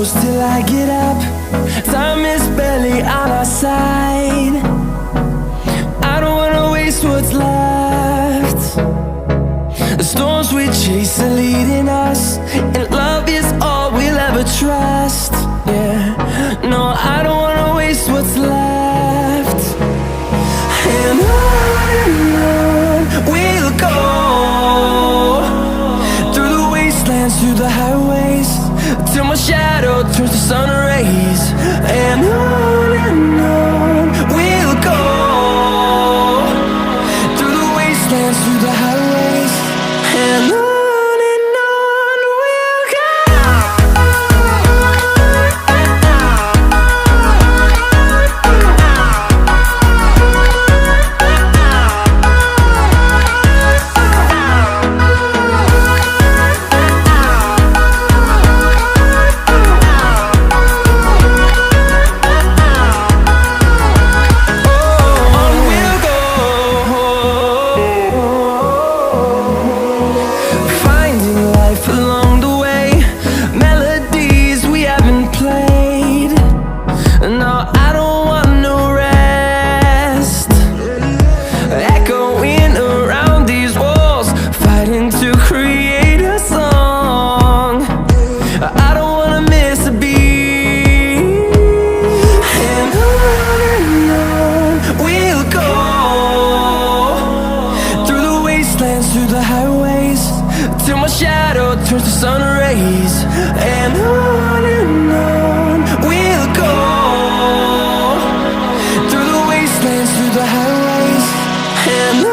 close till I get up. Time is barely on our side. I don't wanna waste what's left. The storms we chase are leading us, and love is all we'll ever trust. Yeah, no, I don't wanna waste what's left. And on we'll go, through the wastelands, through the highways, till my shadow turns to sun rays. And on we'll go, through the wastelands, through the highways, and on. Through the highways, till my shadow turns to sun rays. And on we'll go, through the wastelands, through the highways, and on.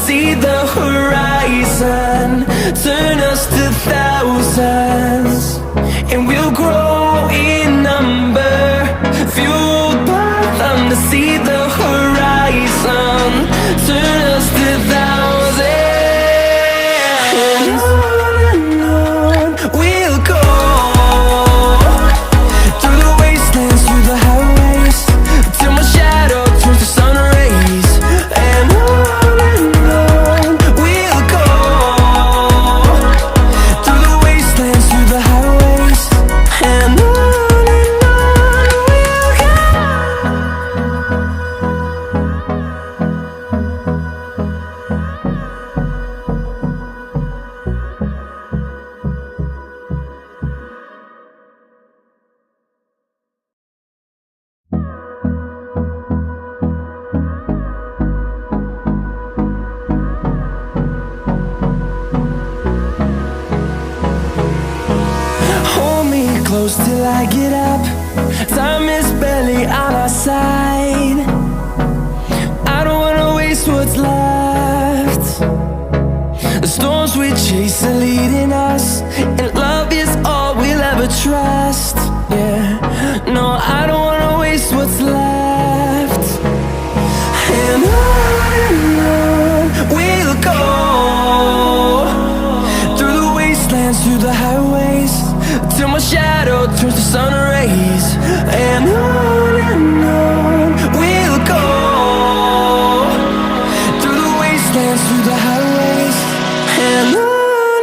See the horizon turn us to thousands, and we'll grow in number, fueled by them. To see the horizon turn us to thousands, and on we'll go, through the wastelands, through the highways, till my shadow turns to sun rays. And close till I get up. Time is barely on our side. I don't wanna waste what's left. The storms we chase are leading us, and love is all we'll ever trust. Yeah, no, I don't wanna waste what's left. And on we'll go, through the wastelands, through the highways, till my shadow turns to sun rays. And on we'll go, through the wastelands, through the highways, and on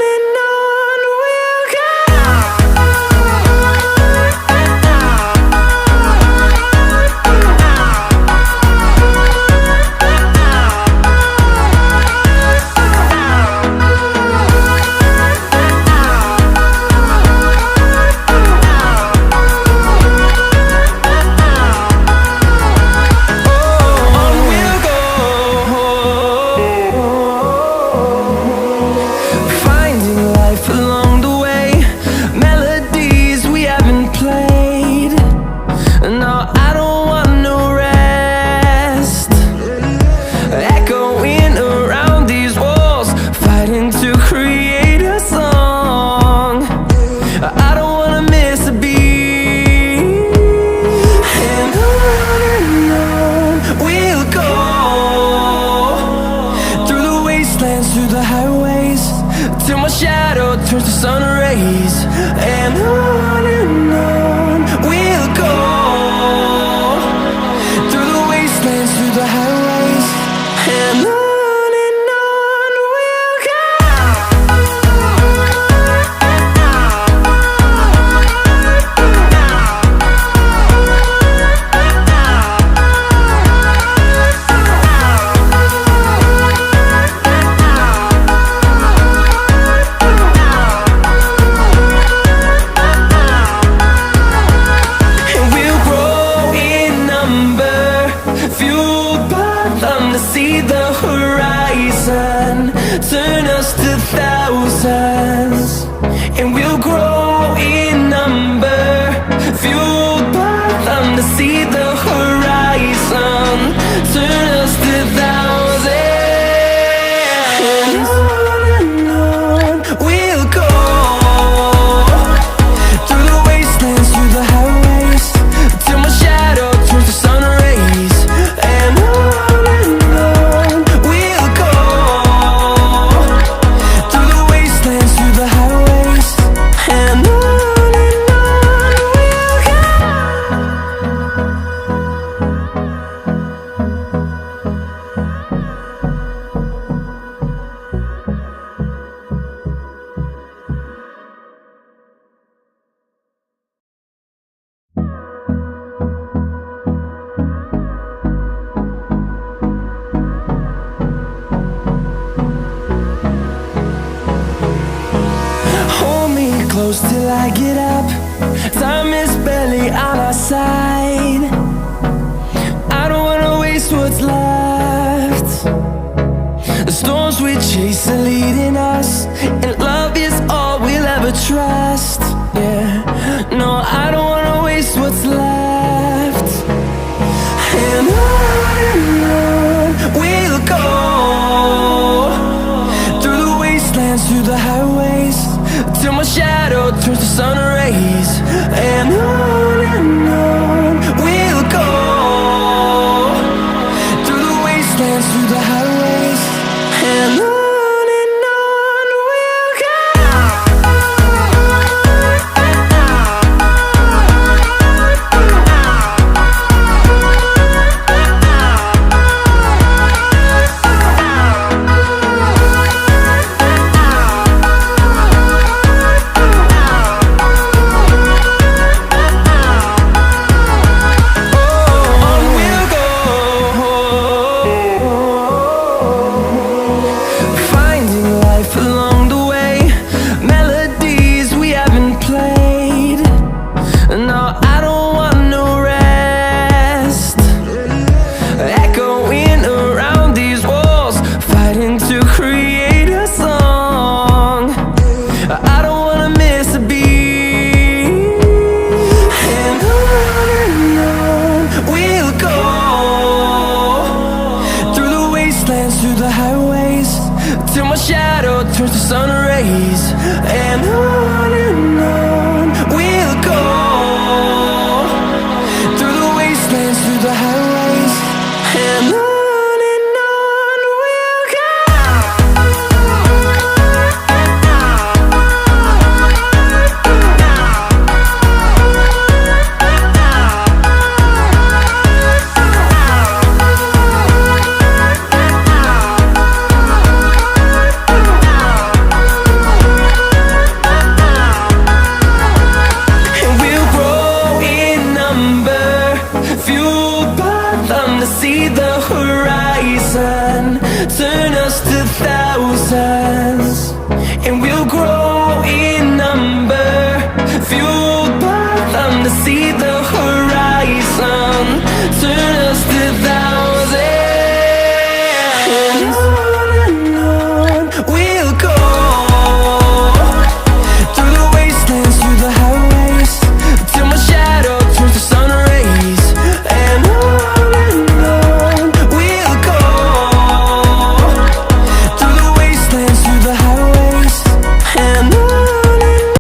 fueled by them to see the horizon. Turn us to thousands, and we'll grow in number. Fueled by them to see the horizon. Turn us to thousands, and on we'll go. Through the wastelands, through the highways, till my shadow turns to sun rays. And on we'll go. Through the wastelands, through the highways, and on we'll go. Hold me close till I get up. Time is barely on our side. I don't wanna waste what's left. The storms we chase are leading us, and love is all we'll ever trust. Yeah, no, I don't wanna waste what's left. And on we'll go. Through the wastelands, through the highways, till my shadow turns to sun rays. And on we'll go. Through the wastelands, through the highways, and on we'll go. Through the highways, till my shadow turns to sun rays. And on we'll go. Through the wastelands, through the highways, and on we'll go. See the horizon, turn us to thousands, and we'll grow